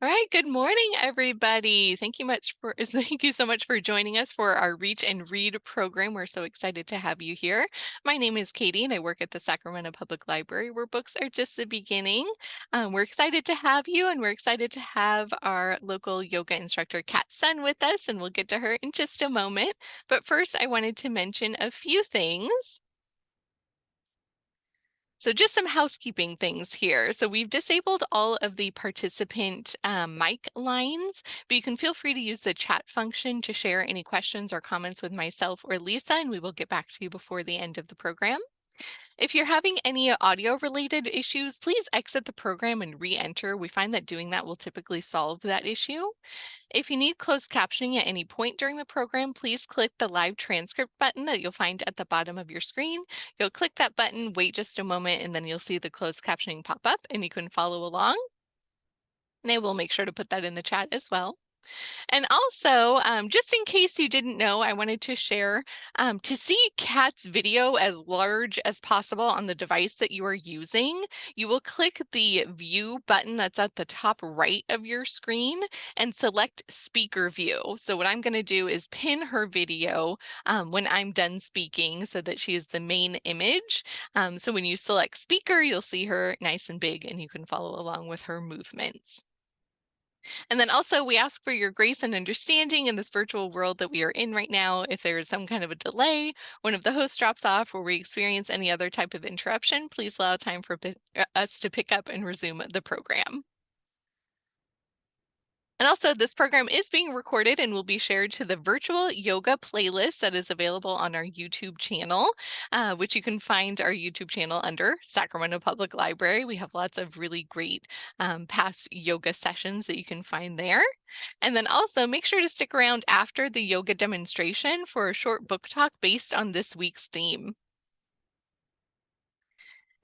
All right, good morning, everybody. Thank you so much for joining us for our Reach and Read program. We're so excited to have you here. My name is Katie, and I work at the Sacramento Public Library, where books are just the beginning. We're excited to have you, and we're excited to have our local yoga instructor, Kat Sun, with us, and we'll get to her in just a moment. But first, I wanted to mention a few things. So just some housekeeping things here. So we've disabled all of the participant mic lines, but you can feel free to use the chat function to share any questions or comments with myself or Lisa, and we will get back to you before the end of the program. If you're having any audio related issues, please exit the program and re-enter. We find that doing that will typically solve that issue. If you need closed captioning at any point during the program, please click the live transcript button that you'll find at the bottom of your screen. You'll click that button, wait just a moment, and then you'll see the closed captioning pop up and you can follow along. And I will make sure to put that in the chat as well. And also, just in case you didn't know, I wanted to share to see Kat's video as large as possible on the device that you are using, you will click the view button that's at the top right of your screen and select speaker view. So what I'm going to do is pin her video when I'm done speaking so that she is the main image. So when you select speaker, you'll see her nice and big and you can follow along with her movements. And then also we ask for your grace and understanding in this virtual world that we are in right now. If there is some kind of a delay, one of the hosts drops off, or we experience any other type of interruption, please allow time for us to pick up and resume the program. And also, this program is being recorded and will be shared to the virtual yoga playlist that is available on our YouTube channel, which you can find our YouTube channel under Sacramento Public Library. We have lots of really great past yoga sessions that you can find there. And then also make sure to stick around after the yoga demonstration for a short book talk based on this week's theme.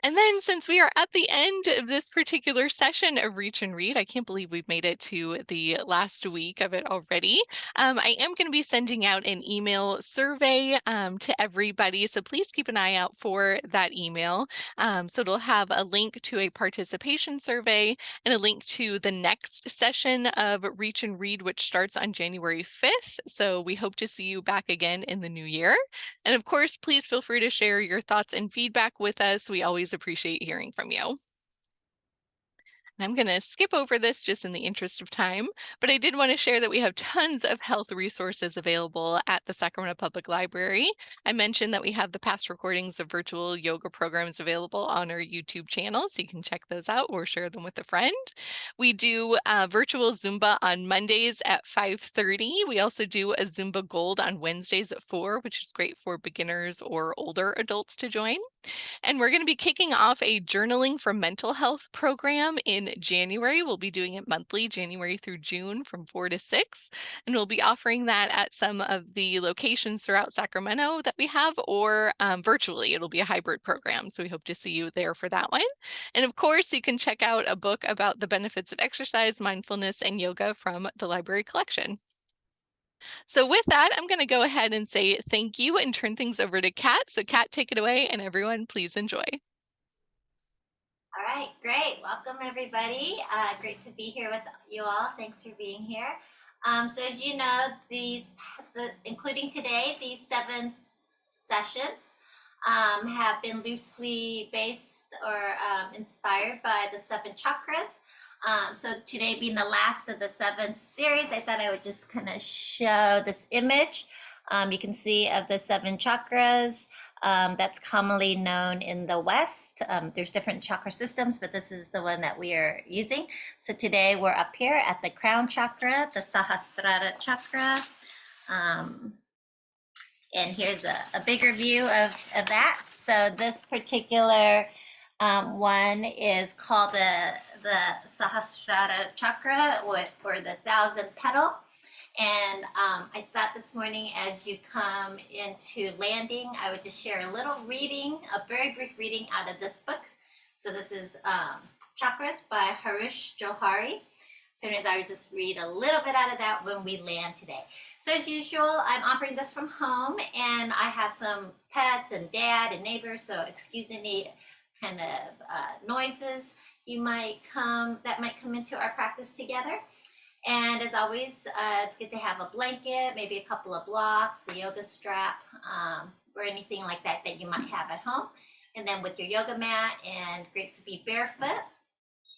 And then since we are at the end of this particular session of Reach and Read, I can't believe we've made it to the last week of it already. I am going to be sending out an email survey to everybody. So please keep an eye out for that email. So it'll have a link to a participation survey and a link to the next session of Reach and Read, which starts on January 5th. So we hope to see you back again in the new year. And of course, please feel free to share your thoughts and feedback with us. We always appreciate hearing from you. I'm going to skip over this just in the interest of time, but I did want to share that we have tons of health resources available at the Sacramento Public Library. I mentioned that we have the past recordings of virtual yoga programs available on our YouTube channel, so you can check those out or share them with a friend. We do virtual Zumba on Mondays at 5:30. We also do a Zumba Gold on Wednesdays at 4, which is great for beginners or older adults to join. And we're going to be kicking off a journaling for mental health program in January. We'll be doing it monthly, January through June from 4 to 6. And we'll be offering that at some of the locations throughout Sacramento that we have, or virtually. It'll be a hybrid program. So we hope to see you there for that one. And of course, you can check out a book about the benefits of exercise, mindfulness, and yoga from the library collection. So with that, I'm going to go ahead and say thank you and turn things over to Kat. So Kat, take it away, and everyone, please enjoy. All right, great. Welcome, everybody. Great to be here with you all. Thanks for being here. So as you know, including today, these 7 sessions have been loosely based or inspired by the 7 chakras. So today being the last of the 7 series, I thought I would just kind of show this image. You can see of the 7 chakras. That's commonly known in the West. There's different chakra systems, but this is the one that we are using. So today we're up here at the crown chakra, the Sahasrara chakra. And here's a bigger view of that. So this particular one is called the Sahasrara chakra, or the 1,000 petal. And I thought this morning, as you come into landing, I would just share a little reading, a very brief reading out of this book. So this is Chakras by Harish Johari. So anyways, I would just read a little bit out of that when we land today. So as usual, I'm offering this from home, and I have some pets and dad and neighbors, so excuse any kind of noises. that might come into our practice together. And as always, it's good to have a blanket, maybe a couple of blocks, a yoga strap, or anything like that that you might have at home. And then with your yoga mat, and great to be barefoot.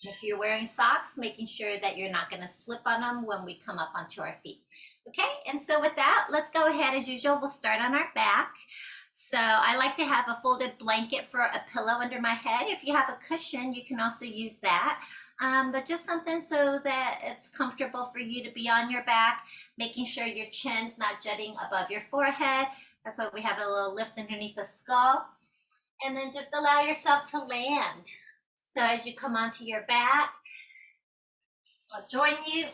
If you're wearing socks, making sure that you're not going to slip on them when we come up onto our feet. Okay, and so with that, let's go ahead as usual. We'll start on our back. So I like to have a folded blanket for a pillow under my head. If you have a cushion, you can also use that. But just something so that it's comfortable for you to be on your back, making sure your chin's not jutting above your forehead. That's why we have a little lift underneath the skull. And then just allow yourself to land. So as you come onto your back, I'll join you.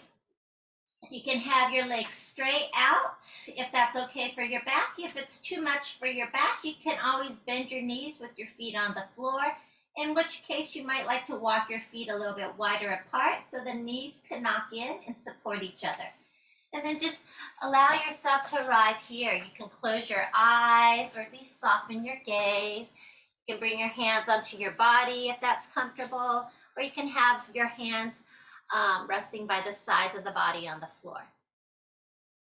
You can have your legs straight out if that's okay for your back. If it's too much for your back, you can always bend your knees with your feet on the floor, in which case you might like to walk your feet a little bit wider apart so the knees can knock in and support each other. And then just allow yourself to arrive here. You can close your eyes or at least soften your gaze. You can bring your hands onto your body if that's comfortable, or you can have your hands resting by the sides of the body on the floor.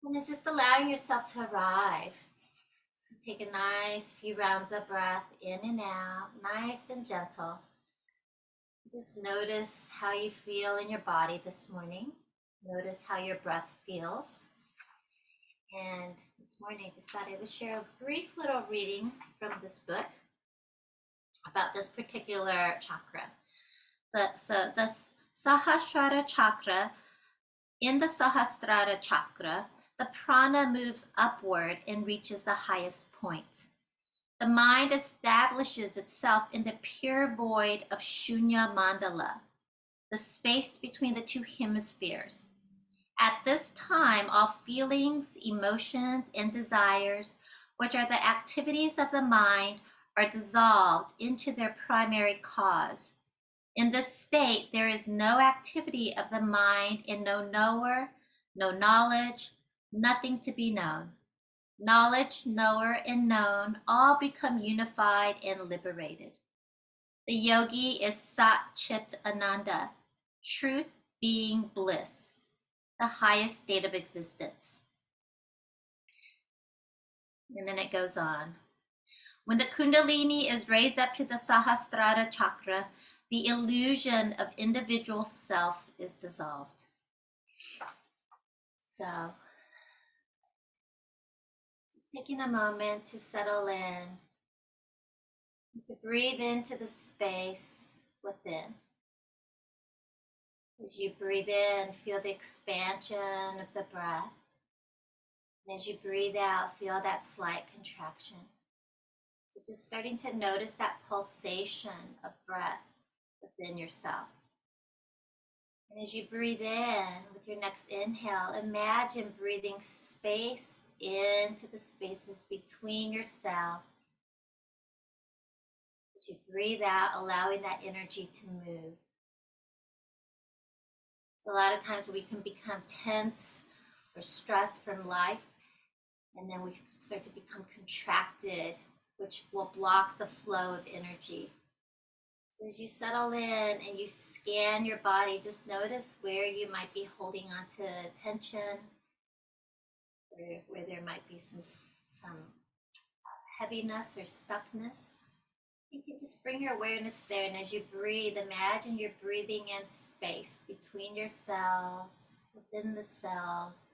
And then just allowing yourself to arrive. So take a nice few rounds of breath in and out, nice and gentle. Just notice how you feel in your body this morning. Notice how your breath feels. And this morning I just thought I would share a brief little reading from this book about this particular chakra. So the Sahasrara chakra, in the Sahasrara chakra, the prana moves upward and reaches the highest point. The mind establishes itself in the pure void of Shunya Mandala, the space between the two hemispheres. At this time, all feelings, emotions, and desires, which are the activities of the mind, are dissolved into their primary cause. In this state, there is no activity of the mind and no knower, no knowledge, nothing to be known. Knowledge, knower, and known all become unified and liberated. The yogi is Sat Chit Ananda, truth being bliss, the highest state of existence. And then it goes on. When the Kundalini is raised up to the Sahasrara chakra, the illusion of individual self is dissolved. So, just taking a moment to settle in, and to breathe into the space within. As you breathe in, feel the expansion of the breath. And as you breathe out, feel that slight contraction. So just starting to notice that pulsation of breath within yourself. And as you breathe in with your next inhale, imagine breathing space into the spaces between yourself. As you breathe out, allowing that energy to move. So a lot of times we can become tense or stressed from life, and then we start to become contracted, which will block the flow of energy. So as you settle in and you scan your body, just notice where you might be holding on to tension, or where there might be some heaviness or stuckness. You can just bring your awareness there, and as you breathe, imagine you're breathing in space between your cells, within the cells.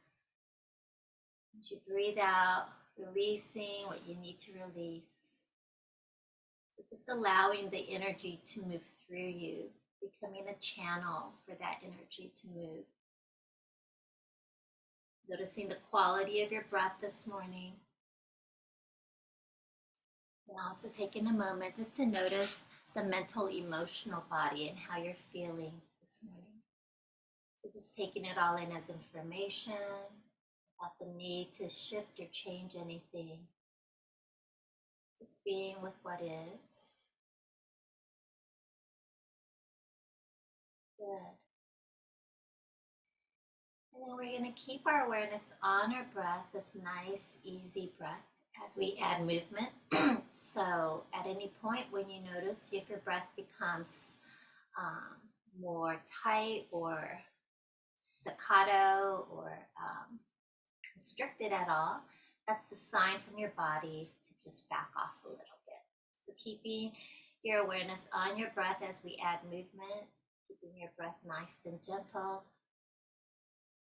As you breathe out, releasing what you need to release. So just allowing the energy to move through you, becoming a channel for that energy to move. Noticing the quality of your breath this morning. And also taking a moment just to notice the mental, emotional body and how you're feeling this morning. So just taking it all in as information, without the need to shift or change anything. Just being with what is. Good. And then we're going to keep our awareness on our breath, this nice, easy breath, as we add movement. So at any point when you notice if your breath becomes more tight or staccato or constricted at all, that's a sign from your body to just back off a little bit. So keeping your awareness on your breath as we add movement, keeping your breath nice and gentle.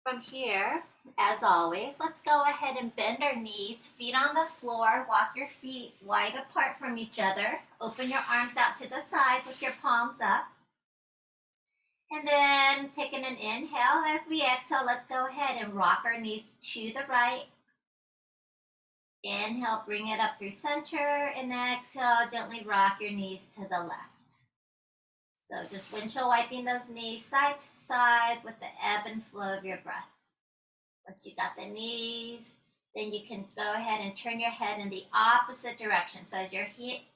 From here, as always, let's go ahead and bend our knees, feet on the floor, walk your feet wide apart from each other. Open your arms out to the sides with your palms up. And then taking an inhale, as we exhale, let's go ahead and rock our knees to the right. Inhale, bring it up through center, and exhale, gently rock your knees to the left. So just windshield wiping those knees side to side with the ebb and flow of your breath. Once you got the knees, then you can go ahead and turn your head in the opposite direction. So as your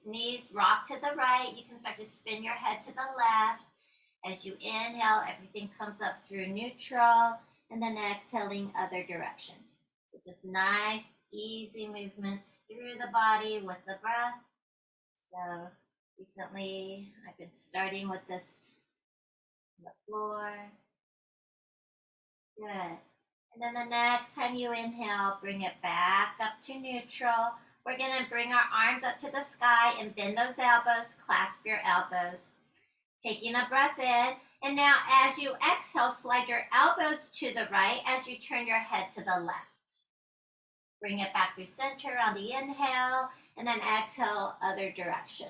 knees rock to the right, you can start to spin your head to the left. As you inhale, everything comes up through neutral, and then exhaling other direction. So just nice, easy movements through the body with the breath. So recently, I've been starting with this on the floor. Good. And then the next time you inhale, bring it back up to neutral. We're going to bring our arms up to the sky and bend those elbows, clasp your elbows. Taking a breath in. And now as you exhale, slide your elbows to the right as you turn your head to the left. Bring it back through center on the inhale, and then exhale, other direction.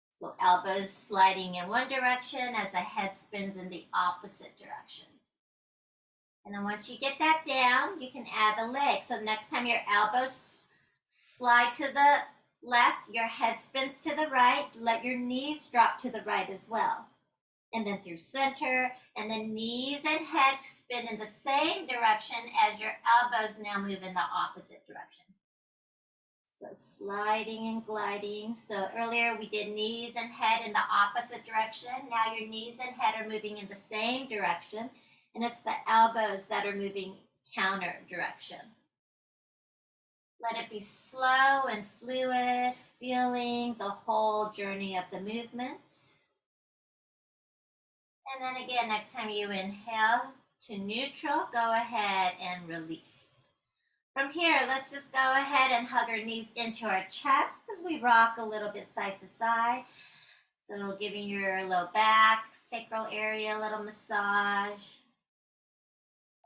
So elbows sliding in one direction as the head spins in the opposite direction. And then once you get that down, you can add the legs. So next time your elbows slide to the left, your head spins to the right, let your knees drop to the right as well. And then through center, and then knees and head spin in the same direction as your elbows now move in the opposite direction. So sliding and gliding. So earlier we did knees and head in the opposite direction. Now your knees and head are moving in the same direction, and it's the elbows that are moving counter direction. Let it be slow and fluid, feeling the whole journey of the movement. And then again, next time you inhale to neutral, go ahead and release. From here, let's just go ahead and hug our knees into our chest as we rock a little bit side to side. So giving your low back, sacral area a little massage.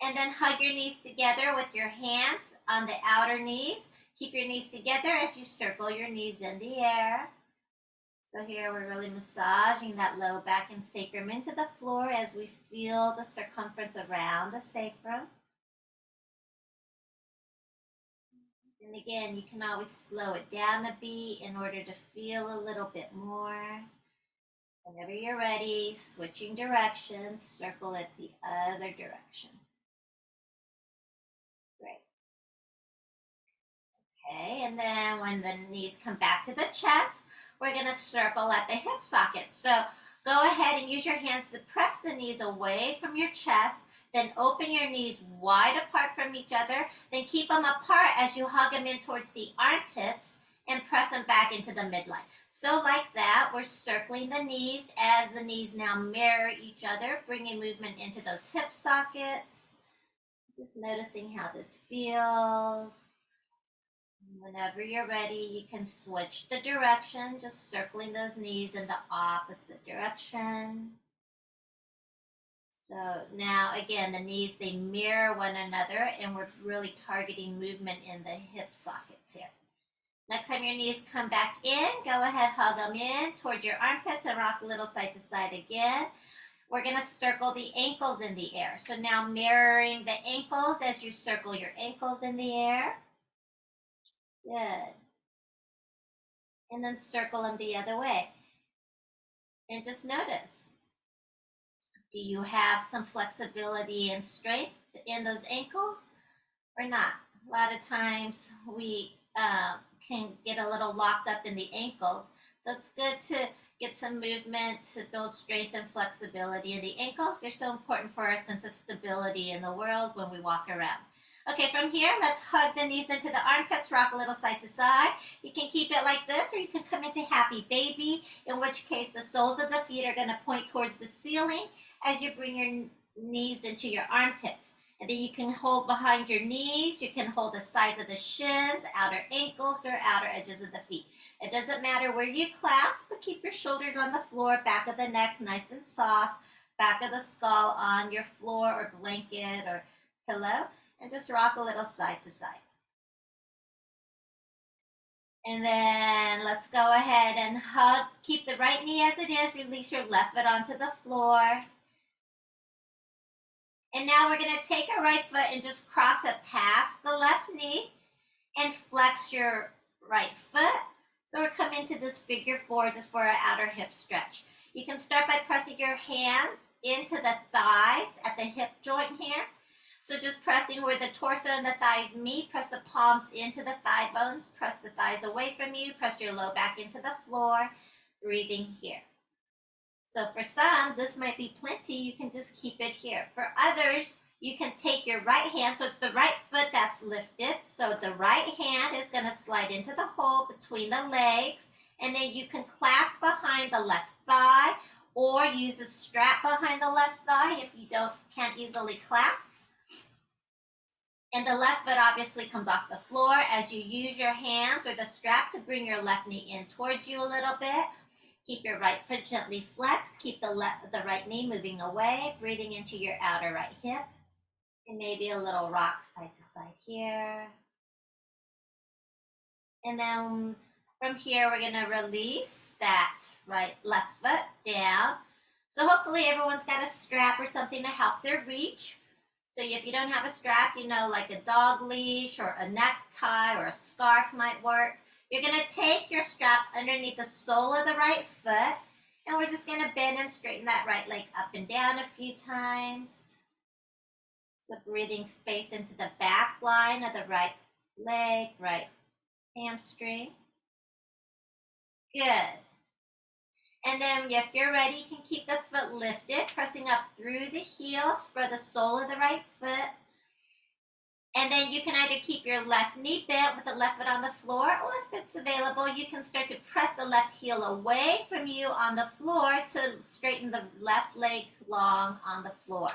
And then hug your knees together with your hands on the outer knees. Keep your knees together as you circle your knees in the air. So here we're really massaging that low back and sacrum into the floor as we feel the circumference around the sacrum. And again, you can always slow it down a beat in order to feel a little bit more. Whenever you're ready, switching directions, circle it the other direction. Great. Okay, and then when the knees come back to the chest, we're going to circle at the hip socket. So go ahead and use your hands to press the knees away from your chest. Then open your knees wide apart from each other. Then keep them apart as you hug them in towards the armpits and press them back into the midline. So like that, we're circling the knees as the knees now mirror each other, bringing movement into those hip sockets. Just noticing how this feels. Whenever you're ready, you can switch the direction, just circling those knees in the opposite direction. So now, again, the knees, they mirror one another, and we're really targeting movement in the hip sockets here. Next time your knees come back in, go ahead, hug them in towards your armpits and rock a little side to side again. We're going to circle the ankles in the air. So now mirroring the ankles as you circle your ankles in the air. Good. And then circle them the other way. And just notice, do you have some flexibility and strength in those ankles or not? A lot of times we can get a little locked up in the ankles. So it's good to get some movement to build strength and flexibility in the ankles. They're so important for our sense of stability in the world when we walk around. Okay, from here, let's hug the knees into the armpits, rock a little side to side. You can keep it like this, or you can come into happy baby, in which case the soles of the feet are going to point towards the ceiling as you bring your knees into your armpits. And then you can hold behind your knees. You can hold the sides of the shins, outer ankles, or outer edges of the feet. It doesn't matter where you clasp, but keep your shoulders on the floor, back of the neck nice and soft, back of the skull on your floor or blanket or pillow, and just rock a little side to side. And then let's go ahead and hug. Keep the right knee as it is. Release your left foot onto the floor. And now we're going to take our right foot and just cross it past the left knee and flex your right foot. So we're coming to this figure four just for our outer hip stretch. You can start by pressing your hands into the thighs at the hip joint here. So just pressing where the torso and the thighs meet, press the palms into the thigh bones, press the thighs away from you, press your low back into the floor, breathing here. So for some, this might be plenty. You can just keep it here. For others, you can take your right hand. So it's the right foot that's lifted. So the right hand is going to slide into the hole between the legs. And then you can clasp behind the left thigh or use a strap behind the left thigh if you can't easily clasp. And the left foot obviously comes off the floor as you use your hands or the strap to bring your left knee in towards you a little bit. Keep your right foot gently flexed. Keep the right knee moving away, breathing into your outer right hip. And maybe a little rock side to side here. And then from here, we're going to release that left foot down. So hopefully everyone's got a strap or something to help their reach. So if you don't have a strap, like a dog leash or a necktie or a scarf might work. You're going to take your strap underneath the sole of the right foot, and we're just going to bend and straighten that right leg up and down a few times. So breathing space into the back line of the right leg, right hamstring. Good. And then if you're ready, you can keep the foot lifted, pressing up through the heel, spread the sole of the right foot. And then you can either keep your left knee bent with the left foot on the floor, or if it's available, you can start to press the left heel away from you on the floor to straighten the left leg long on the floor.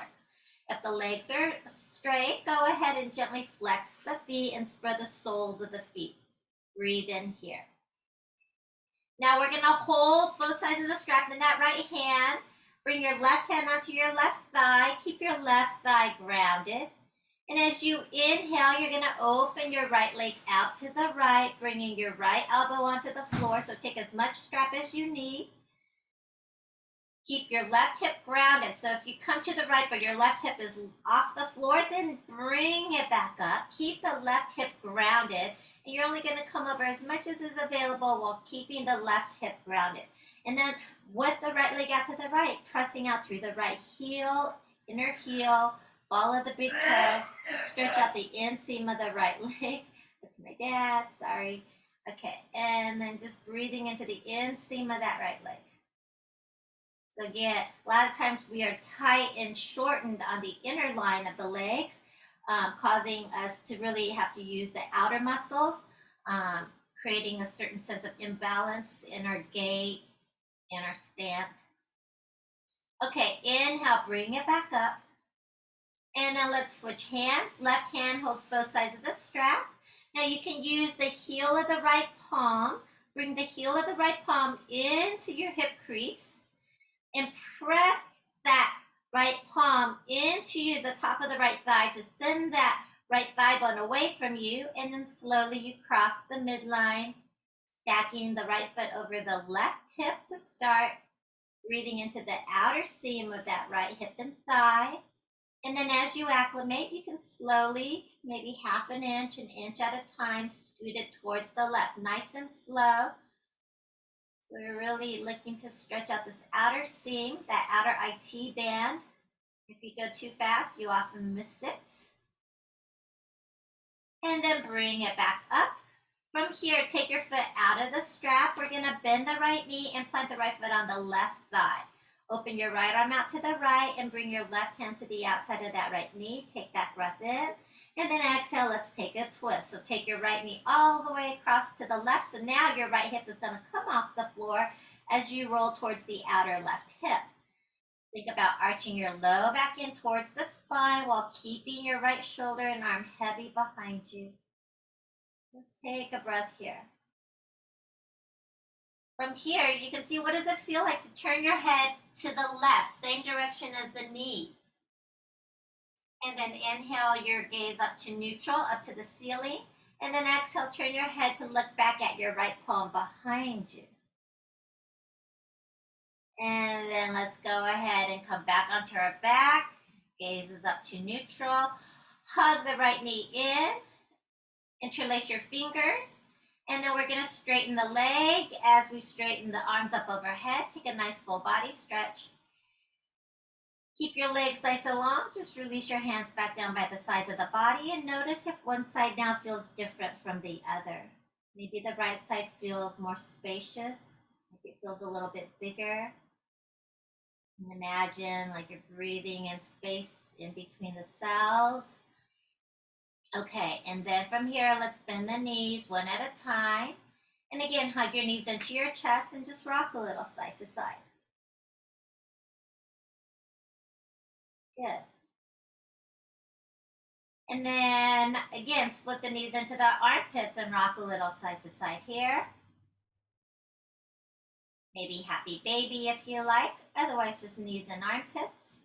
If the legs are straight, go ahead and gently flex the feet and spread the soles of the feet. Breathe in here. Now we're going to hold both sides of the strap in that right hand. Bring your left hand onto your left thigh. Keep your left thigh grounded. And as you inhale, you're going to open your right leg out to the right, bringing your right elbow onto the floor. So take as much strap as you need. Keep your left hip grounded. So if you come to the right, but your left hip is off the floor, then bring it back up. Keep the left hip grounded. And you're only going to come over as much as is available while keeping the left hip grounded. And then with the right leg out to the right, pressing out through the right heel, inner heel, ball of the big toe, stretch out the inseam of the right leg. That's my dad, sorry. Okay, and then just breathing into the inseam of that right leg. So again, a lot of times we are tight and shortened on the inner line of the legs, causing us to really have to use the outer muscles, creating a certain sense of imbalance in our gait, in our stance. Okay, inhale, bring it back up. And then let's switch hands. Left hand holds both sides of the strap. Now you can use the heel of the right palm. Bring the heel of the right palm into your hip crease and press that right palm into the top of the right thigh to send that right thigh bone away from you. And then slowly you cross the midline, stacking the right foot over the left hip to start. Breathing into the outer seam of that right hip and thigh. And then as you acclimate, you can slowly, maybe half an inch at a time, scoot it towards the left, nice and slow. So we're really looking to stretch out this outer seam, that outer IT band. If you go too fast, you often miss it. And then bring it back up. From here, take your foot out of the strap. We're going to bend the right knee and plant the right foot on the left thigh. Open your right arm out to the right and bring your left hand to the outside of that right knee. Take that breath in. And then exhale, let's take a twist. So take your right knee all the way across to the left. So now your right hip is going to come off the floor as you roll towards the outer left hip. Think about arching your low back in towards the spine while keeping your right shoulder and arm heavy behind you. Just take a breath here. From here, you can see, what does it feel like to turn your head to the left, same direction as the knee. And then inhale your gaze up to neutral, up to the ceiling. And then exhale, turn your head to look back at your right palm behind you. And then let's go ahead and come back onto our back. Gaze is up to neutral. Hug the right knee in. Interlace your fingers. And then we're going to straighten the leg as we straighten the arms up overhead. Take a nice full body stretch. Keep your legs nice and long. Just release your hands back down by the sides of the body and notice if one side now feels different from the other. Maybe the right side feels more spacious. Maybe it feels a little bit bigger. And imagine like you're breathing in space in between the cells. Okay, and then from here, let's bend the knees one at a time. And again, hug your knees into your chest and just rock a little side to side. Good. And then again, split the knees into the armpits and rock a little side to side here. Maybe happy baby if you like, otherwise just knees and armpits.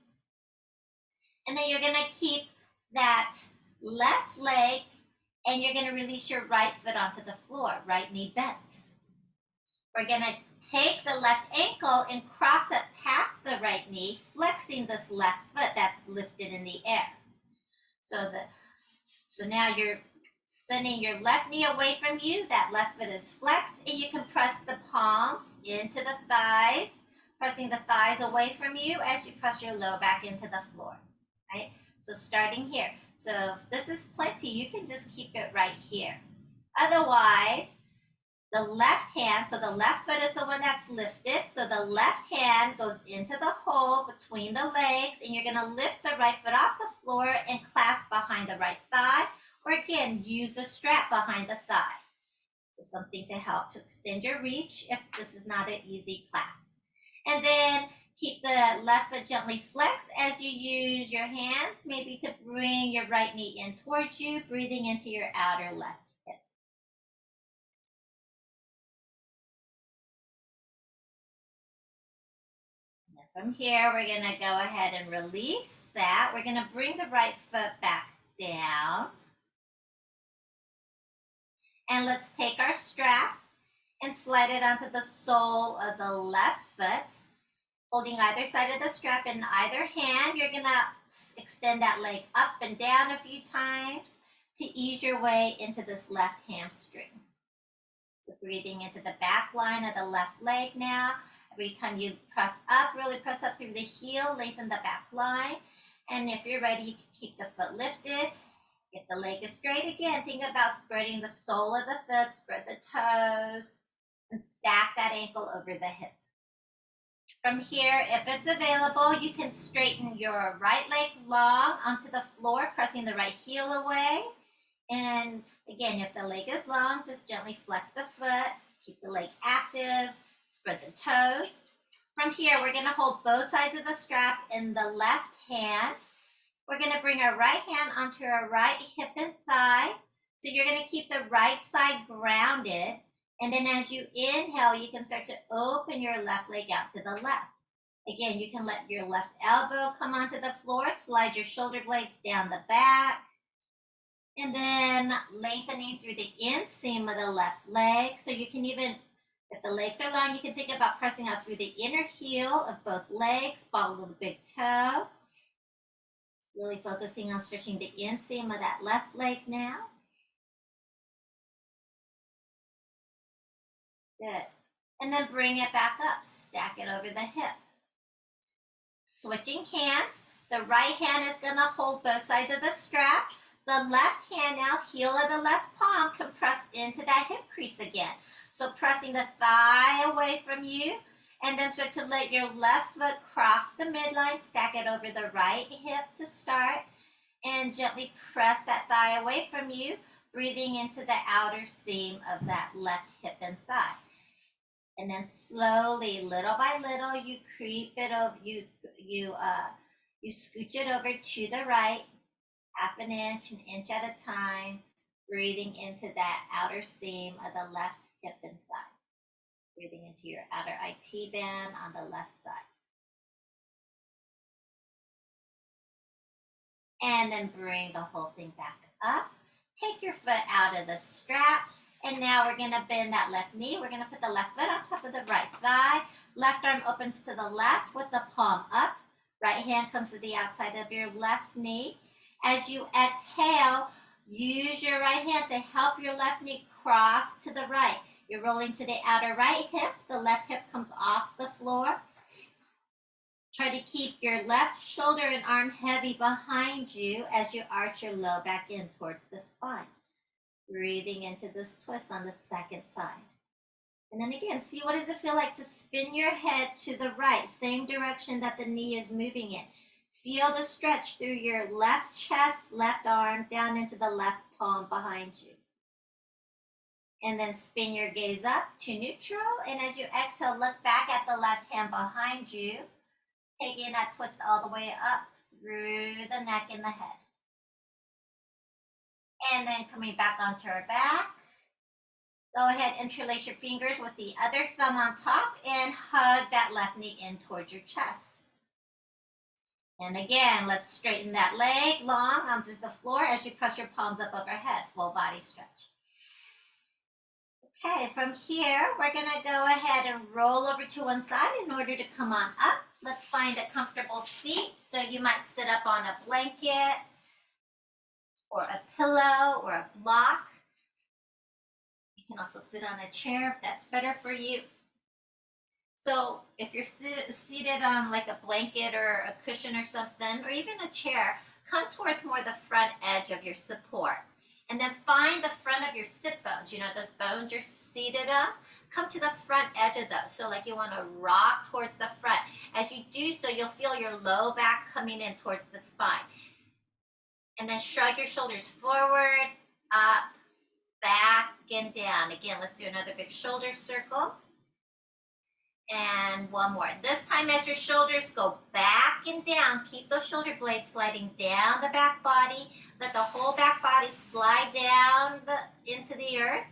And then you're going to keep that left leg and you're going to release your right foot onto the floor, right knee bent. We're going to take the left ankle and cross it past the right knee, flexing this left foot that's lifted in the air. So now you're sending your left knee away from you. That left foot is flexed, and you can press the palms into the thighs, pressing the thighs away from you as you press your low back into the floor, right? So starting here. So if this is plenty, you can just keep it right here. Otherwise, the left hand, so the left foot is the one that's lifted. So the left hand goes into the hole between the legs, and you're going to lift the right foot off the floor and clasp behind the right thigh. Or again, use a strap behind the thigh. So something to help to extend your reach if this is not an easy clasp. And then keep the left foot gently flexed as you use your hands, maybe to bring your right knee in towards you, breathing into your outer left hip. And from here, we're going to go ahead and release that. We're going to bring the right foot back down. And let's take our strap and slide it onto the sole of the left foot. Holding either side of the strap in either hand, you're going to extend that leg up and down a few times to ease your way into this left hamstring. So breathing into the back line of the left leg now. Every time you press up, really press up through the heel, lengthen the back line. And if you're ready, you can keep the foot lifted. If the leg is straight, again, think about spreading the sole of the foot, spread the toes, and stack that ankle over the hip. From here, if it's available, you can straighten your right leg long onto the floor, pressing the right heel away. And again, if the leg is long, just gently flex the foot, keep the leg active, spread the toes. From here, we're going to hold both sides of the strap in the left hand. We're going to bring our right hand onto our right hip and thigh. So you're going to keep the right side grounded. And then as you inhale, you can start to open your left leg out to the left. Again, you can let your left elbow come onto the floor, slide your shoulder blades down the back. And then lengthening through the inseam of the left leg. So you can even, if the legs are long, you can think about pressing out through the inner heel of both legs, follow the big toe. Really focusing on stretching the inseam of that left leg now. Good. And then bring it back up. Stack it over the hip. Switching hands. The right hand is going to hold both sides of the strap. The left hand now, heel of the left palm, can press into that hip crease again. So pressing the thigh away from you. And then start to let your left foot cross the midline. Stack it over the right hip to start. And gently press that thigh away from you, breathing into the outer seam of that left hip and thigh. And then slowly, little by little, you creep it over. You scooch it over to the right, half an inch at a time, breathing into that outer seam of the left hip and thigh. Breathing into your outer IT band on the left side. And then bring the whole thing back up. Take your foot out of the strap. And now we're going to bend that left knee. We're going to put the left foot on top of the right thigh. Left arm opens to the left with the palm up. Right hand comes to the outside of your left knee. As you exhale, use your right hand to help your left knee cross to the right. You're rolling to the outer right hip. The left hip comes off the floor. Try to keep your left shoulder and arm heavy behind you as you arch your low back in towards the spine. Breathing into this twist on the second side. And then again, see what does it feel like to spin your head to the right, same direction that the knee is moving in. Feel the stretch through your left chest, left arm, down into the left palm behind you. And then spin your gaze up to neutral. And as you exhale, look back at the left hand behind you. Taking that twist all the way up through the neck and the head. And then coming back onto our back. Go ahead, interlace your fingers with the other thumb on top and hug that left knee in towards your chest. And again, let's straighten that leg long onto the floor as you press your palms up overhead, full body stretch. Okay, from here, we're gonna go ahead and roll over to one side in order to come on up. Let's find a comfortable seat. So you might sit up on a blanket or a pillow or a block. You can also sit on a chair if that's better for you. So if you're seated on like a blanket or a cushion or something, or even a chair, come towards more the front edge of your support. And then find the front of your sit bones, you know, those bones you're seated on. Come to the front edge of those. So like you want to rock towards the front. As you do so, you'll feel your low back coming in towards the spine. And then shrug your shoulders forward, up, back, and down. Again, let's do another big shoulder circle. And one more. This time as your shoulders go back and down, keep those shoulder blades sliding down the back body. Let the whole back body slide down into the earth.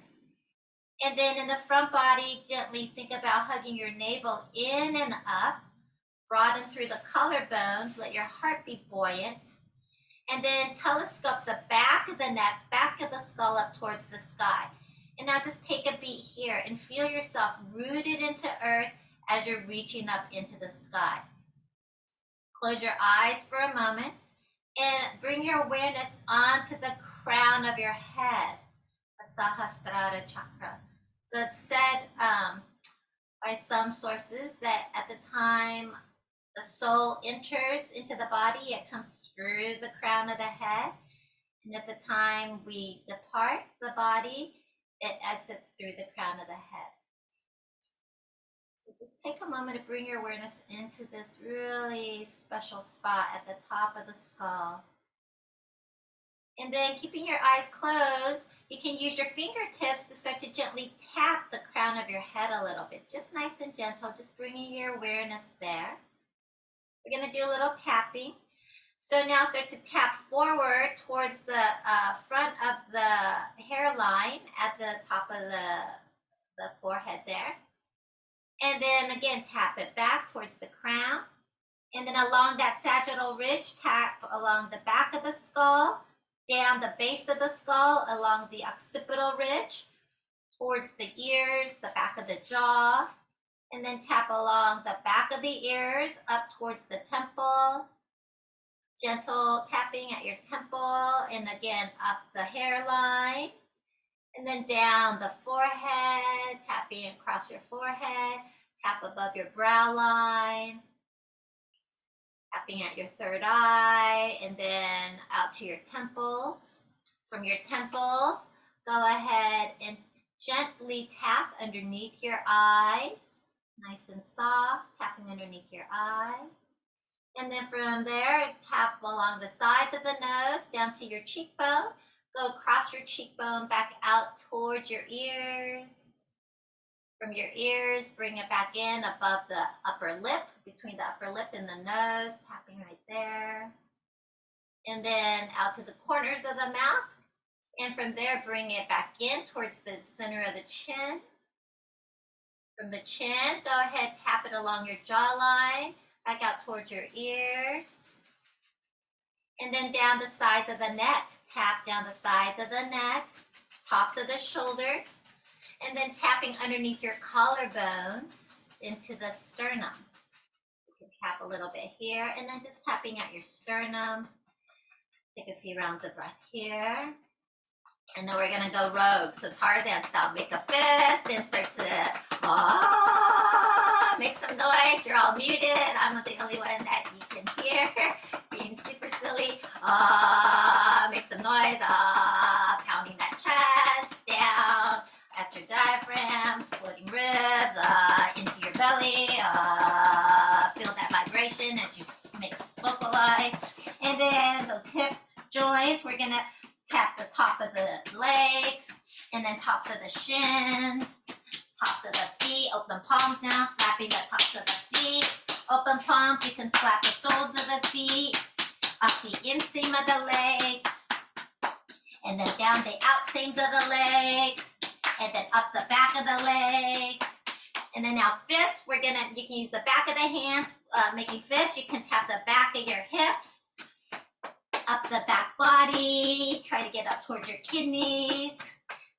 And then in the front body, gently think about hugging your navel in and up. Broaden through the collarbones. Let your heart be buoyant. And then telescope the back of the neck, back of the skull up towards the sky. And now just take a beat here and feel yourself rooted into earth as you're reaching up into the sky. Close your eyes for a moment and bring your awareness onto the crown of your head, the Sahasrara chakra. So it's said by some sources that at the time the soul enters into the body, it comes through the crown of the head. And at the time we depart the body, it exits through the crown of the head. So just take a moment to bring your awareness into this really special spot at the top of the skull. And then keeping your eyes closed, you can use your fingertips to start to gently tap the crown of your head a little bit. Just nice and gentle, just bringing your awareness there. We're going to do a little tapping. So now start to tap forward towards the front of the hairline at the top of the forehead there. And then again, tap it back towards the crown. And then along that sagittal ridge, tap along the back of the skull, down the base of the skull, along the occipital ridge, towards the ears, the back of the jaw, and then tap along the back of the ears, up towards the temple, gentle tapping at your temple, and again, up the hairline, and then down the forehead, tapping across your forehead, tap above your brow line, tapping at your third eye, and then out to your temples. From your temples, go ahead and gently tap underneath your eyes, nice and soft, tapping underneath your eyes. And then from there, tap along the sides of the nose down to your cheekbone. Go across your cheekbone back out towards your ears. From your ears, bring it back in above the upper lip, between the upper lip and the nose, tapping right there. And then out to the corners of the mouth. And from there, bring it back in towards the center of the chin. From the chin, go ahead, tap it along your jawline, back out towards your ears. And then down the sides of the neck, tap down the sides of the neck, tops of the shoulders, and then tapping underneath your collarbones into the sternum. You can tap a little bit here, and then just tapping at your sternum. Take a few rounds of breath here. And then we're gonna go rogue. So Tarzan style, make a fist and start to make some noise. You're all muted. I'm not the only one that you can hear. Being super silly. Make some noise. Pounding that chest down at your diaphragm, floating ribs into your belly. Feel that vibration as you make vocalize. And then those hip joints, we're gonna tap the top of the legs, and then tops of the shins, tops of the feet, open palms now, slapping the tops of the feet, open palms, you can slap the soles of the feet, up the inseam of the legs, and then down the outseams of the legs, and then up the back of the legs, and then now fists, you can use the back of the hands, making fists, you can tap the back of your hips, up the back body, try to get up towards your kidneys,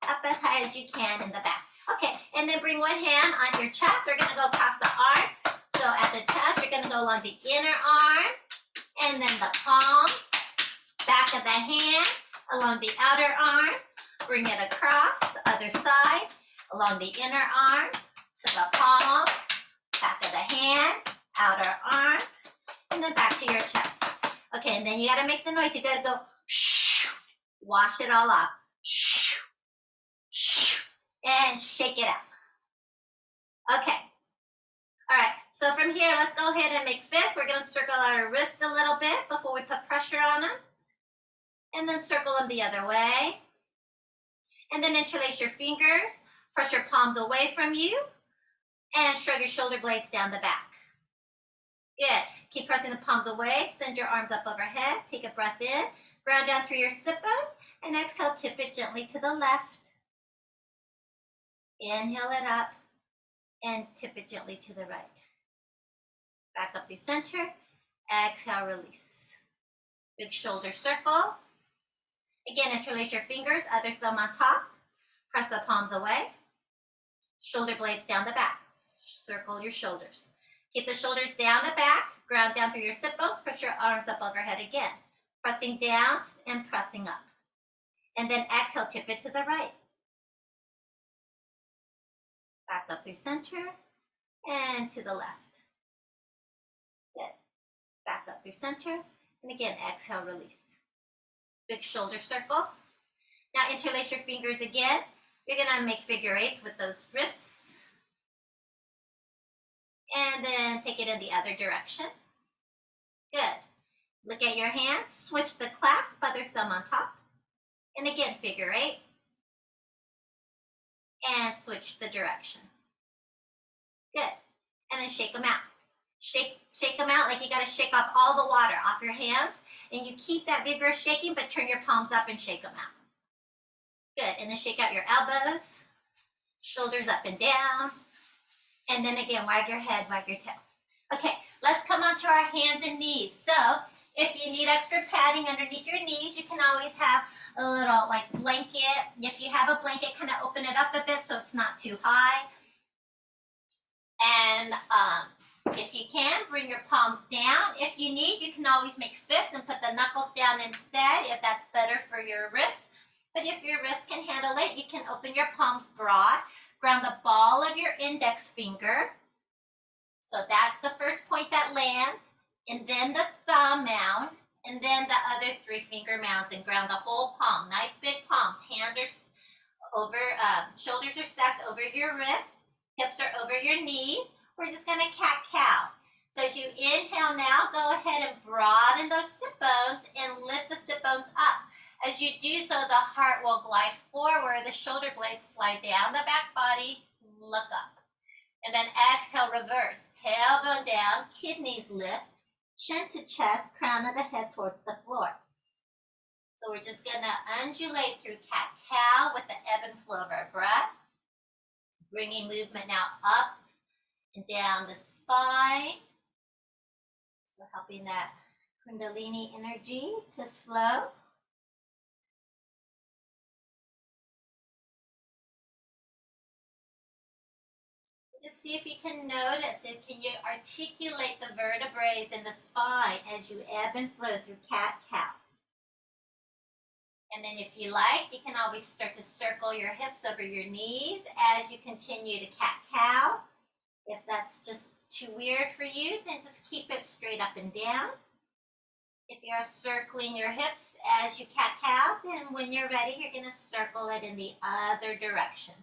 up as high as you can in the back. Okay, and then bring one hand on your chest. We're gonna go across the arm. So at the chest, you're gonna go along the inner arm, and then the palm, back of the hand, along the outer arm, bring it across, other side, along the inner arm, to the palm, back of the hand, outer arm, and then back to your chest. Okay, and then you gotta make the noise. You gotta go shh, wash it all off. Shh, shh, and shake it out. Okay. All right, so from here, let's go ahead and make fists. We're gonna circle our wrist a little bit before we put pressure on them. And then circle them the other way. And then interlace your fingers, press your palms away from you, and shrug your shoulder blades down the back. Good. Keep pressing the palms away. Send your arms up overhead. Take a breath in. Ground down through your sit bones. And exhale, tip it gently to the left. Inhale it up. And tip it gently to the right. Back up through center. Exhale, release. Big shoulder circle. Again, interlace your fingers. Other thumb on top. Press the palms away. Shoulder blades down the back. Circle your shoulders. Keep the shoulders down the back, ground down through your sit bones, press your arms up overhead again. Pressing down and pressing up. And then exhale, tip it to the right. Back up through center and to the left. Good. Back up through center. And again, exhale, release. Big shoulder circle. Now interlace your fingers again. You're gonna make figure eights with those wrists. And then take it in the other direction. Good. Look at your hands. Switch the clasp, other thumb on top. And again, figure eight. And switch the direction. Good. And then shake them out. Shake them out like you got to shake off all the water off your hands. And you keep that vigorous shaking, but turn your palms up and shake them out. Good. And then shake out your elbows. Shoulders up and down. And then again, wag your head, wag your tail. Okay, let's come onto our hands and knees. So if you need extra padding underneath your knees, you can always have a little like blanket. If you have a blanket, kind of open it up a bit so it's not too high. And if you can, bring your palms down. If you need, you can always make fists and put the knuckles down instead if that's better for your wrists. But if your wrist can handle it, you can open your palms broad. Ground the ball of your index finger. So that's the first point that lands. And then the thumb mound. And then the other 3 finger mounds. And ground the whole palm. Nice big palms. Hands are over, shoulders are stacked over your wrists. Hips are over your knees. We're just going to cat-cow. So as you inhale now, go ahead and broaden those sit bones and lift the sit bones up. As you do so, the heart will glide forward, the shoulder blades slide down the back body, look up. And then exhale, reverse. Tailbone down, kidneys lift, chin to chest, crown of the head towards the floor. So we're just going to undulate through cat-cow with the ebb and flow of our breath. Bringing movement now up and down the spine. So helping that Kundalini energy to flow. Just see if you can notice it. Can you articulate the vertebrae in the spine as you ebb and flow through cat-cow? And then if you like, you can always start to circle your hips over your knees as you continue to cat-cow. If that's just too weird for you, then just keep it straight up and down. If you're circling your hips as you cat-cow, then when you're ready, you're going to circle it in the other direction.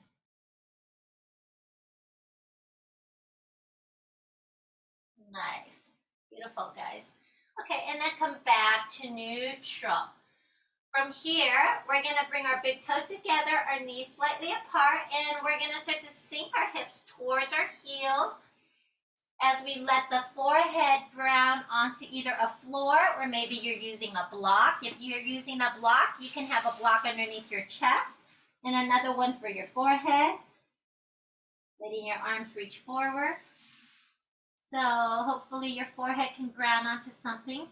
Nice. Beautiful, guys. Okay, and then come back to neutral. From here, we're going to bring our big toes together, our knees slightly apart, and we're going to start to sink our hips towards our heels as we let the forehead ground onto either a floor or maybe you're using a block. If you're using a block, you can have a block underneath your chest and another one for your forehead. Letting your arms reach forward. So hopefully your forehead can ground onto something.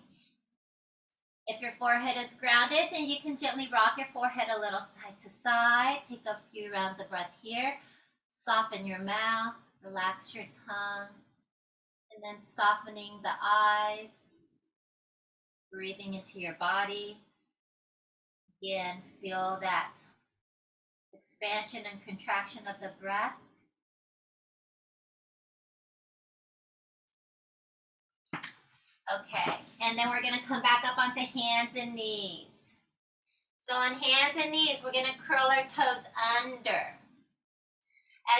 If your forehead is grounded, then you can gently rock your forehead a little side to side. Take a few rounds of breath here. Soften your mouth, relax your tongue, and then softening the eyes, breathing into your body. Again, feel that expansion and contraction of the breath. Okay, and then we're going to come back up onto hands and knees. So on hands and knees, we're going to curl our toes under.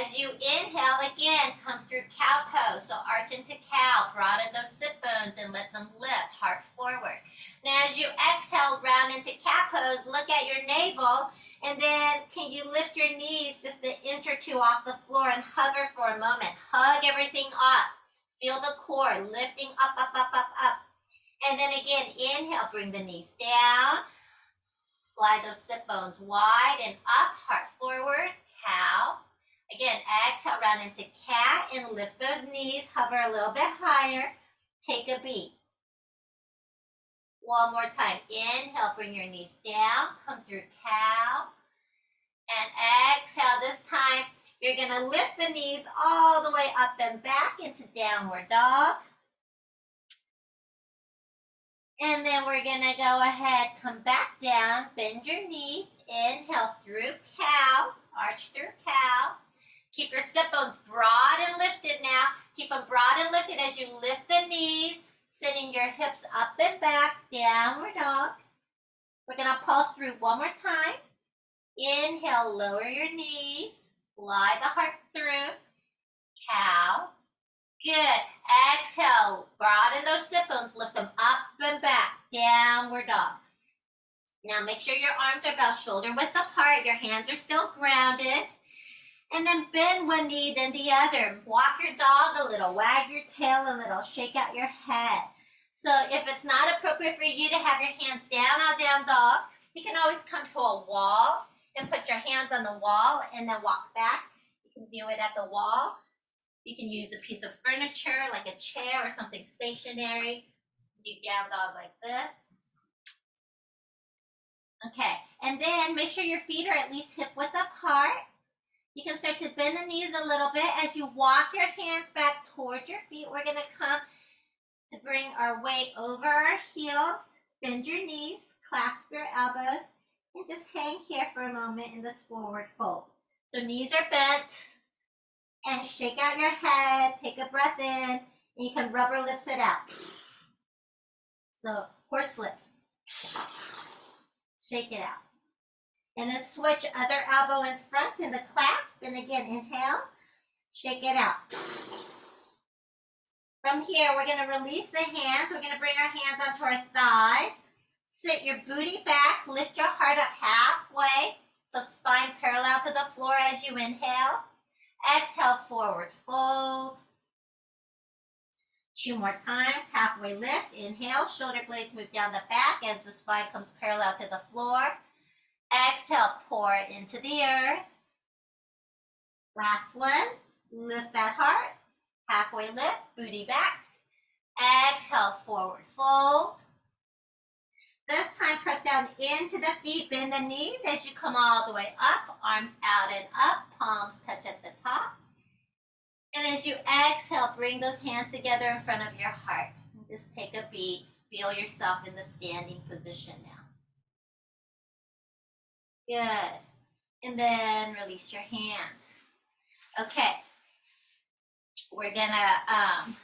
As you inhale, again, come through cow pose. So arch into cow, broaden those sit bones and let them lift, heart forward. Now as you exhale, round into cat pose, look at your navel, and then can you lift your knees just an inch or two off the floor and hover for a moment. Hug everything up. Feel the core lifting up, up, up, up, up. And then again, inhale, bring the knees down. Slide those sit bones wide and up, heart forward, cow. Again, exhale, round into cat and lift those knees, hover a little bit higher. Take a beat. One more time. Inhale, bring your knees down, come through cow. And exhale, this time you're going to lift the knees all the way up and back into downward dog. And then we're going to go ahead, come back down, bend your knees, inhale through cow, arch through cow. Keep your sit bones broad and lifted now. Keep them broad and lifted as you lift the knees, sending your hips up and back, downward dog. We're going to pulse through one more time. Inhale, lower your knees, glide the heart through, cow. Good. Exhale, broaden those sit bones, lift them up and back, downward dog. Now make sure your arms are about shoulder width apart, your hands are still grounded. And then bend one knee, then the other. Walk your dog a little, wag your tail a little, shake out your head. So if it's not appropriate for you to have your hands down on down dog, you can always come to a wall and put your hands on the wall and then walk back. You can view it at the wall. You can use a piece of furniture like a chair or something stationary. Do down dog like this. Okay, and then make sure your feet are at least hip width apart. You can start to bend the knees a little bit. As you walk your hands back towards your feet, we're going to come to bring our weight over our heels. Bend your knees, clasp your elbows, and just hang here for a moment in this forward fold. So knees are bent, and shake out your head, take a breath in, and you can rubber lips it out. So horse lips. Shake it out. And then switch other elbow in front in the clasp. And again, inhale, shake it out. From here, we're going to release the hands. We're going to bring our hands onto our thighs. Sit your booty back. Lift your heart up halfway. So spine parallel to the floor as you inhale. Exhale, forward fold. 2 more times. Halfway lift. Inhale. Shoulder blades move down the back as the spine comes parallel to the floor. Exhale, pour it into the earth. Last one. Lift that heart. Halfway lift. Booty back. Exhale, forward fold. This time, press down into the feet. Bend the knees as you come all the way up. Arms out and up. Palms touch at the top. And as you exhale, bring those hands together in front of your heart. Just take a beat. Feel yourself in the standing position now. Good. And then release your hands. Okay. We're gonna,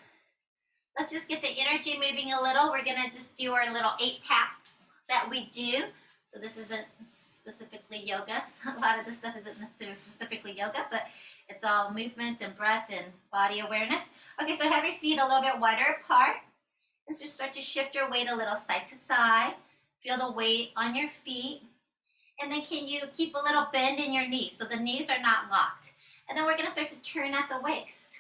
let's just get the energy moving a little. We're gonna just do our little 8 taps that we do. So this isn't specifically yoga. So a lot of this stuff isn't necessarily specifically yoga, but it's all movement and breath and body awareness. Okay, so have your feet a little bit wider apart. Let's just start to shift your weight a little side to side. Feel the weight on your feet. And then can you keep a little bend in your knees so the knees are not locked. And then we're going to start to turn at the waist.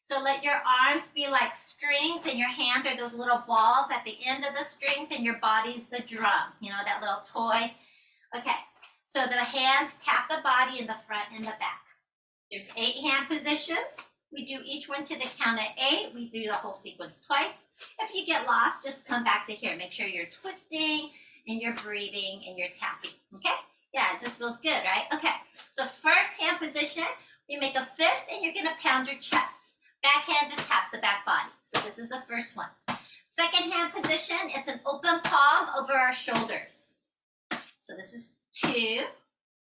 So let your arms be like strings and your hands are those little balls at the end of the strings and your body's the drum, you know, that little toy. Okay, so the hands tap the body in the front and the back. There's 8 hand positions. We do each one to the count of 8. We do the whole sequence twice. If you get lost, just come back to here. Make sure you're twisting and you're breathing and you're tapping, okay? Yeah, it just feels good, right? Okay, so first hand position, you make a fist and you're gonna pound your chest. Back hand just taps the back body. So this is the first one. Second hand position, it's an open palm over our shoulders. So this is 2.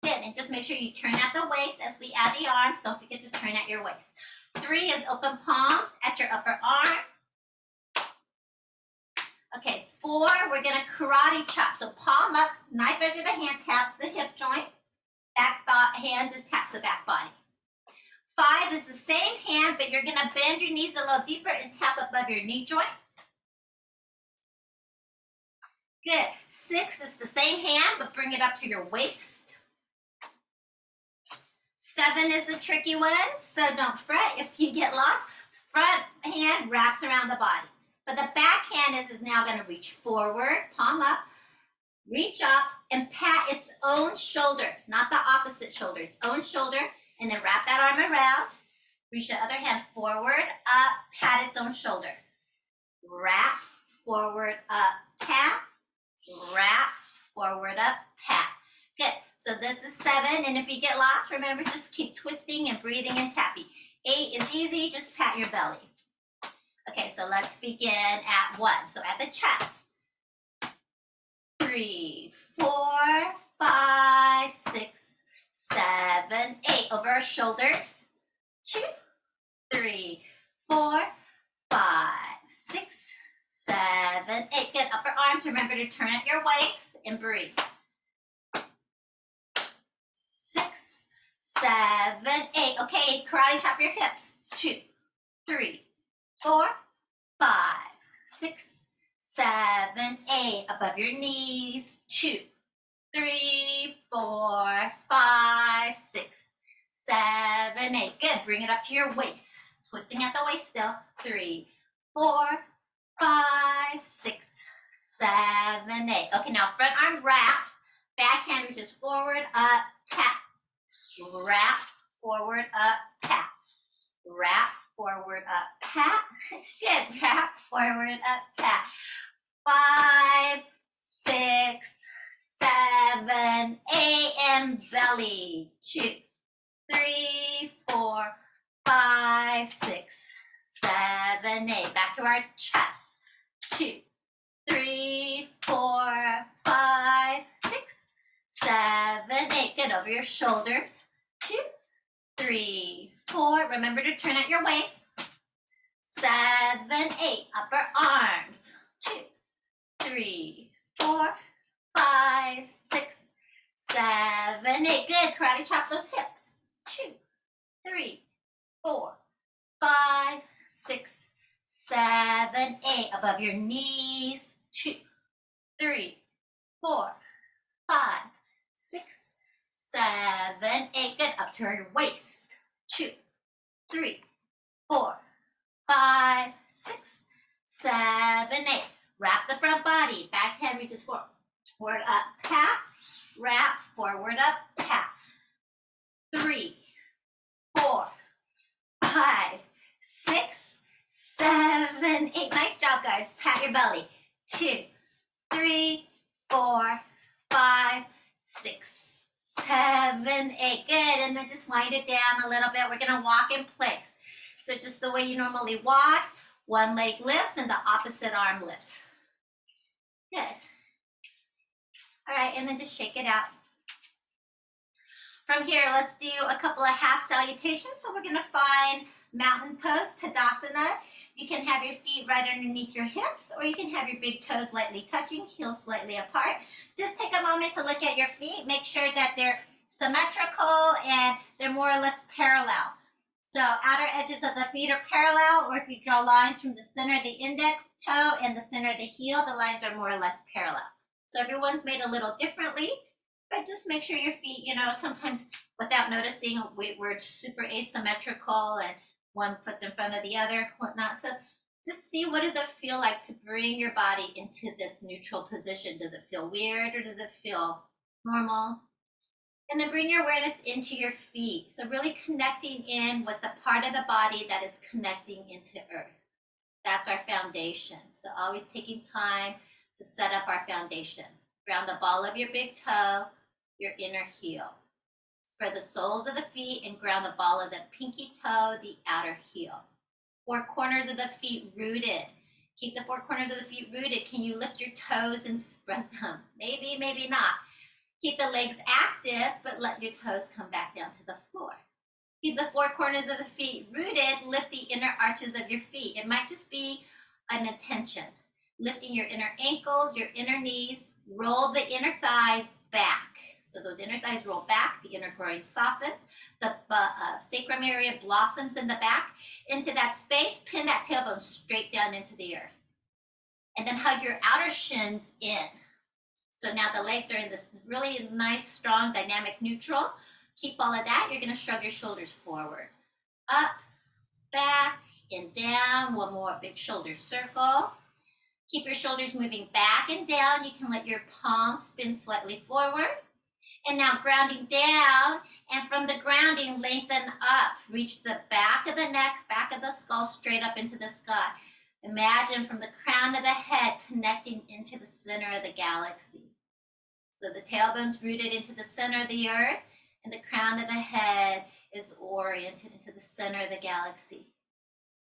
Good, and just make sure you turn at the waist as we add the arms. Don't forget to turn at your waist. 3 is open palms at your upper arm. Okay, 4, we're gonna karate chop. So palm up, knife edge of the hand taps the hip joint. Back hand just taps the back body. 5 is the same hand, but you're gonna bend your knees a little deeper and tap above your knee joint. Good. 6 is the same hand, but bring it up to your waist. 7 is the tricky one, so don't fret if you get lost. Front hand wraps around the body. But the back hand is now going to reach forward, palm up, reach up, and pat its own shoulder, not the opposite shoulder, its own shoulder, and then wrap that arm around. Reach the other hand forward, up, pat its own shoulder. Wrap, forward, up, pat. Wrap, forward, up, pat. Good. So this is 7, and if you get lost, remember, just keep twisting and breathing and tapping. 8 is easy, just pat your belly. Okay, so let's begin at 1. So at the chest. 3, 4, 5, 6, 7, 8. Over our shoulders. 2, 3, 4, 5, 6, 7, 8. Good. Upper arms, remember to turn at your waist and breathe. 6, 7, 8. Okay, karate chop your hips. 2, 3, 4, 5, 6, 7, 8. Above your knees. 2, 3, 4, 5, 6, 7, 8. Good. Bring it up to your waist. Twisting at the waist still. 3, 4, 5, 6, 7, 8. Okay, now front arm wraps. Back hand reaches forward, up, tap. Wrap, forward, up, tap. Wrap, forward, up, pat. Good. Wrap, forward, up, pat. 5, 6, 7, 8, and belly. 2, 3, 4, 5, 6, 7, 8. Back to our chest. 2, 3, 4, 5, 6, 7, 8. Good. Over your shoulders. 2, 3, 4. Remember to turn at your waist. 7, 8. Upper arms. 2, 3, 4, 5, 6, 7, 8. Good. Karate chop those hips. 2, 3, 4, 5, 6, 7, 8. Above your knees. 2, 3, 4, 5, 6, 7, 8. Good. Up to your waist. 2, 3, 4, 5, 6, 7, 8. Wrap the front body. Back hand reaches forward, up, pat. Wrap, forward, up, pat. 3, 4, 5, 6, 7, 8. Nice job, guys. Pat your belly. 2, 3, 4, 5, 6, 7, 8. Good. And then just wind it down a little bit. We're going to walk in place. So just the way you normally walk, one leg lifts and the opposite arm lifts. Good. All right, and then just shake it out. From here, let's do a couple of half salutations. So we're going to find mountain pose, Tadasana. You can have your feet right underneath your hips, or you can have your big toes lightly touching, heels slightly apart. Just take a moment to look at your feet. Make sure that they're symmetrical and they're more or less parallel. So outer edges of the feet are parallel, or if you draw lines from the center of the index toe and the center of the heel, the lines are more or less parallel. So everyone's made a little differently, but just make sure your feet, sometimes without noticing, we're super asymmetrical and one foot's in front of the other, whatnot. So just see, what does it feel like to bring your body into this neutral position? Does it feel weird or does it feel normal? And then bring your awareness into your feet. So really connecting in with the part of the body that is connecting into earth. That's our foundation. So always taking time to set up our foundation. Ground the ball of your big toe, your inner heel. Spread the soles of the feet and ground the ball of the pinky toe, the outer heel. 4 corners of the feet rooted. Keep the 4 corners of the feet rooted. Can you lift your toes and spread them? Maybe, maybe not. Keep the legs active, but let your toes come back down to the floor. Keep the 4 corners of the feet rooted. Lift the inner arches of your feet. It might just be an intention. Lifting your inner ankles, your inner knees. Roll the inner thighs back. So those inner thighs roll back. The inner groin softens. The sacrum area blossoms in the back. Into that space, pin that tailbone straight down into the earth. And then hug your outer shins in. So now the legs are in this really nice, strong, dynamic neutral. Keep all of that. You're going to shrug your shoulders forward. Up, back, and down. One more big shoulder circle. Keep your shoulders moving back and down. You can let your palms spin slightly forward. And now grounding down. And from the grounding, lengthen up. Reach the back of the neck, back of the skull, straight up into the sky. Imagine from the crown of the head connecting into the center of the galaxy. So the tailbone's rooted into the center of the earth, and the crown of the head is oriented into the center of the galaxy.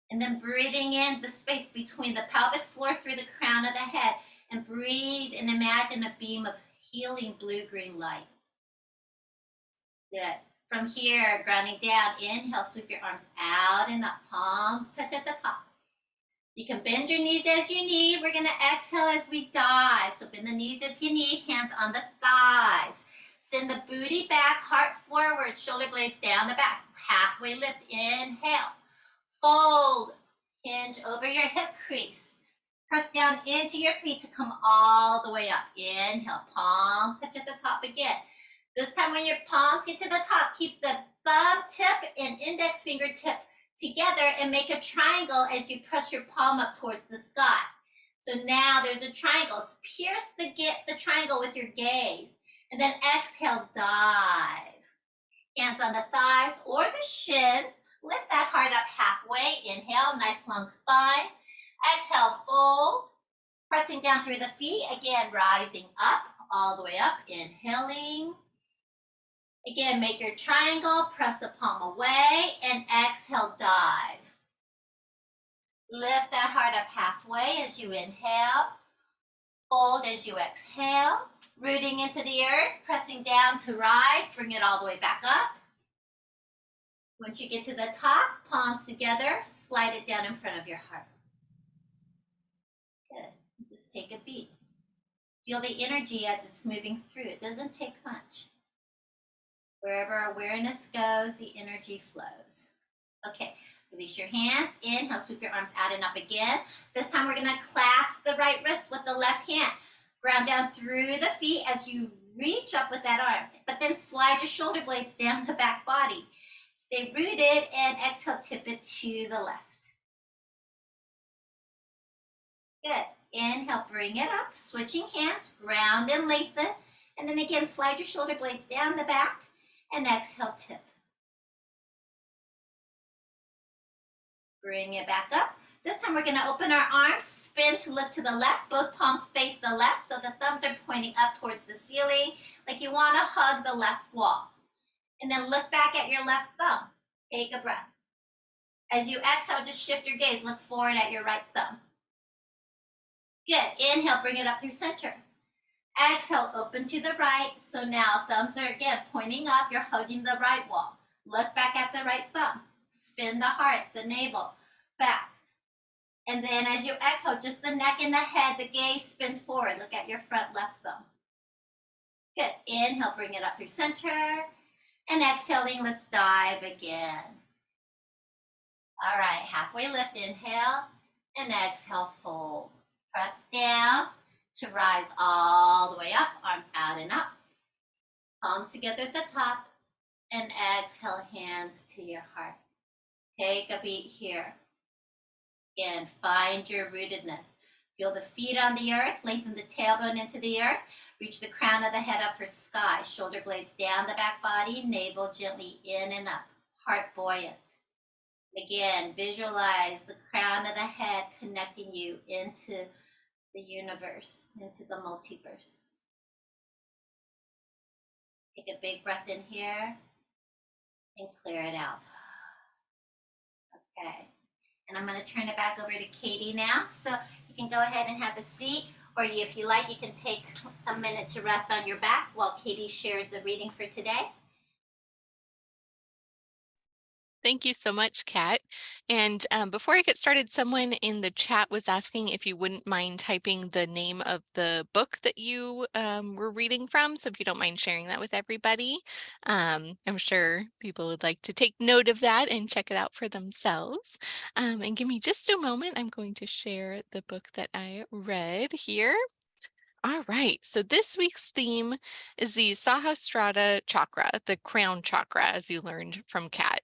And then breathing in the space between the pelvic floor through the crown of the head, and breathe and imagine a beam of healing blue-green light. Good. From here, grounding down, inhale, sweep your arms out and up, palms touch at the top. You can bend your knees as you need. We're going to exhale as we dive. So bend the knees if you need, hands on the thighs. Send the booty back, heart forward, shoulder blades down the back. Halfway lift, inhale. Fold, hinge over your hip crease. Press down into your feet to come all the way up. Inhale, palms touch at the top again. This time when your palms get to the top, keep the thumb tip and index fingertip together and make a triangle as you press your palm up towards the sky. So now there's a triangle. Pierce the triangle with your gaze. And then exhale, dive. Hands on the thighs or the shins. Lift that heart up halfway. Inhale, nice long spine. Exhale, fold. Pressing down through the feet. Again, rising up, all the way up. Inhaling. Again, make your triangle, press the palm away, and exhale, dive. Lift that heart up halfway as you inhale. Fold as you exhale. Rooting into the earth, pressing down to rise. Bring it all the way back up. Once you get to the top, palms together, slide it down in front of your heart. Good. Just take a beat. Feel the energy as it's moving through. It doesn't take much. Wherever awareness goes, the energy flows. Okay, Release your hands. Inhale, sweep your arms out and up again. This time we're gonna clasp the right wrist with the left hand. Ground down through the feet as you reach up with that arm, but then slide your shoulder blades down the back body. Stay rooted and exhale, tip it to the left. Good. Inhale, bring it up, switching hands, ground and lengthen. And then again, slide your shoulder blades down the back and exhale, tip. Bring it back up. This time we're gonna open our arms, spin to look to the left. Both palms face the left, so the thumbs are pointing up towards the ceiling, like you wanna hug the left wall. And then look back at your left thumb. Take a breath. As you exhale, just shift your gaze, look forward at your right thumb. Good. Inhale, bring it up through center. Exhale, open to the right. So now thumbs are again pointing up. You're hugging the right wall. Look back at the right thumb. Spin the heart, the navel, back. And then as you exhale, just the neck and the head, the gaze spins forward. Look at your front left thumb. Good. Inhale, bring it up through center. And exhaling, let's dive again. All right, halfway lift, inhale. And exhale, fold. Press down to rise all the way up, arms out and up. Palms together at the top. And exhale, hands to your heart. Take a beat here. Again, find your rootedness. Feel the feet on the earth, lengthen the tailbone into the earth. Reach the crown of the head up for sky. Shoulder blades down the back body, navel gently in and up. Heart buoyant. Again, visualize the crown of the head connecting you into the universe, into the multiverse. Take a big breath in here and clear it out. Okay. And I'm going to turn it back over to Katie now. So you can go ahead and have a seat, or if you like, you can take a minute to rest on your back while Katie shares the reading for today. Thank you so much, Kat. And before I get started, someone in the chat was asking if you wouldn't mind typing the name of the book that you were reading from. So if you don't mind sharing that with everybody, I'm sure people would like to take note of that and check it out for themselves. And give me just a moment. I'm going to share the book that I read here. All right, so this week's theme is the Sahasrara chakra, the crown chakra, as you learned from Kat.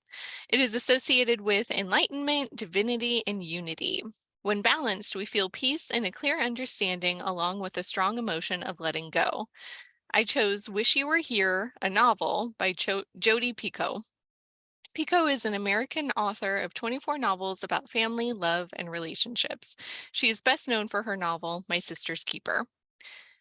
It is associated with enlightenment, divinity, and unity. When balanced, we feel peace and a clear understanding, along with a strong emotion of letting go. I chose Wish You Were Here, a novel by Jodi Picoult. Picoult is an American author of 24 novels about family, love, and relationships. She is best known for her novel, My Sister's Keeper.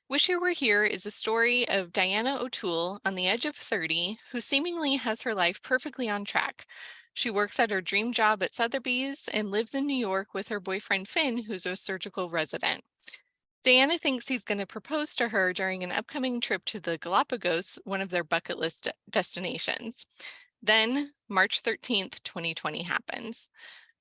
Wish You Were Here is a story of Diana O'Toole on the edge of 30 who seemingly has her life perfectly on track. She works at her dream job at Sotheby's and lives in New York with her boyfriend Finn, who's a surgical resident. Diana thinks he's going to propose to her during an upcoming trip to the Galapagos, one of their bucket list destinations. Then, March 13th, 2020 happens.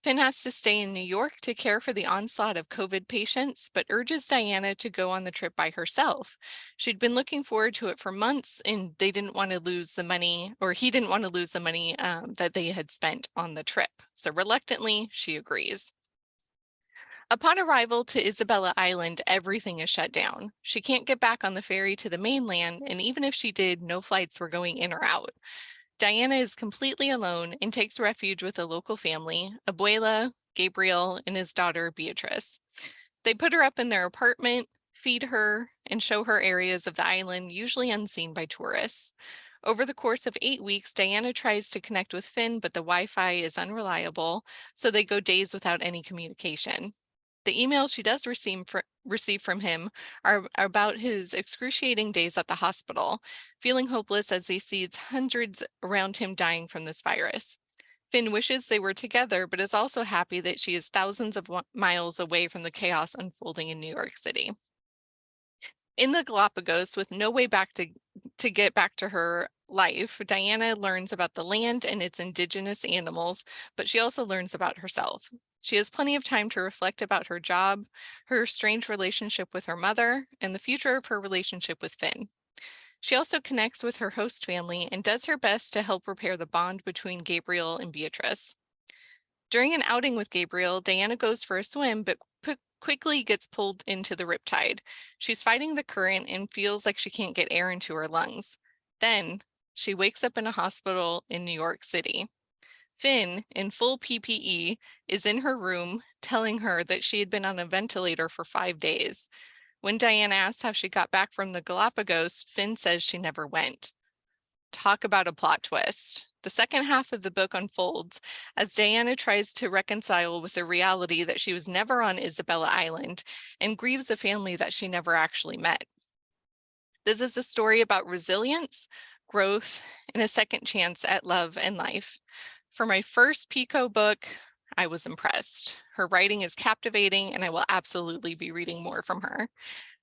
Finn has to stay in New York to care for the onslaught of COVID patients, but urges Diana to go on the trip by herself. She'd been looking forward to it for months, and they didn't want to lose the money, or he didn't want to lose the money that they had spent on the trip. So reluctantly, she agrees. Upon arrival to Isabella Island, everything is shut down. She can't get back on the ferry to the mainland, and even if she did, no flights were going in or out. Diana is completely alone and takes refuge with a local family, Abuela, Gabriel, and his daughter, Beatrice. They put her up in their apartment, feed her, and show her areas of the island usually unseen by tourists. Over the course of 8 weeks, Diana tries to connect with Finn, but the Wi-Fi is unreliable, so they go days without any communication. The emails she does receive from him are about his excruciating days at the hospital, feeling hopeless as he sees hundreds around him dying from this virus. Finn wishes they were together, but is also happy that she is thousands of miles away from the chaos unfolding in New York City. In the Galapagos, with no way back to get back to her life, Diana learns about the land and its indigenous animals, but she also learns about herself. She has plenty of time to reflect about her job, her strange relationship with her mother, and the future of her relationship with Finn. She also connects with her host family and does her best to help repair the bond between Gabriel and Beatrice. During an outing with Gabriel, Diana goes for a swim, but quickly gets pulled into the riptide. She's fighting the current and feels like she can't get air into her lungs. Then she wakes up in a hospital in New York City. Finn, in full PPE, is in her room telling her that she had been on a ventilator for 5 days. When Diana asks how she got back from the Galapagos, Finn says she never went. Talk about a plot twist. The second half of the book unfolds as Diana tries to reconcile with the reality that she was never on Isabella Island and grieves a family that she never actually met. This is a story about resilience, growth, and a second chance at love and life. For my first Pico book, I was impressed. Her writing is captivating, and I will absolutely be reading more from her.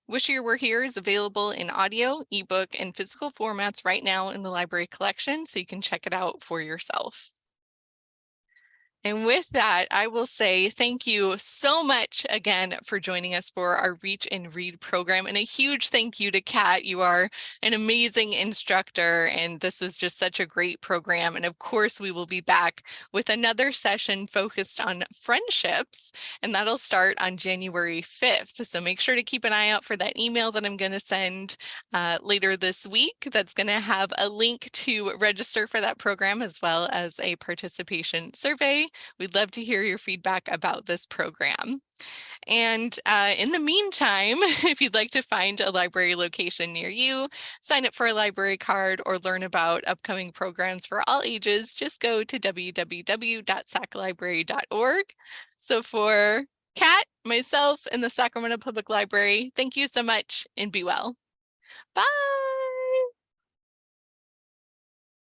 Wish You Were Here is available in audio, ebook, and physical formats right now in the library collection, so you can check it out for yourself. And with that, I will say thank you so much again for joining us for our Reach and Read program. And a huge thank you to Kat. You are an amazing instructor, and this was just such a great program. And of course, we will be back with another session focused on friendships, and that'll start on January 5th. So make sure to keep an eye out for that email that I'm going to send later this week. That's going to have a link to register for that program as well as a participation survey. We'd love to hear your feedback about this program. And in the meantime, if you'd like to find a library location near you, sign up for a library card, or learn about upcoming programs for all ages, just go to www.saclibrary.org. So for Kat, myself, and the Sacramento Public Library, thank you so much and be well. Bye.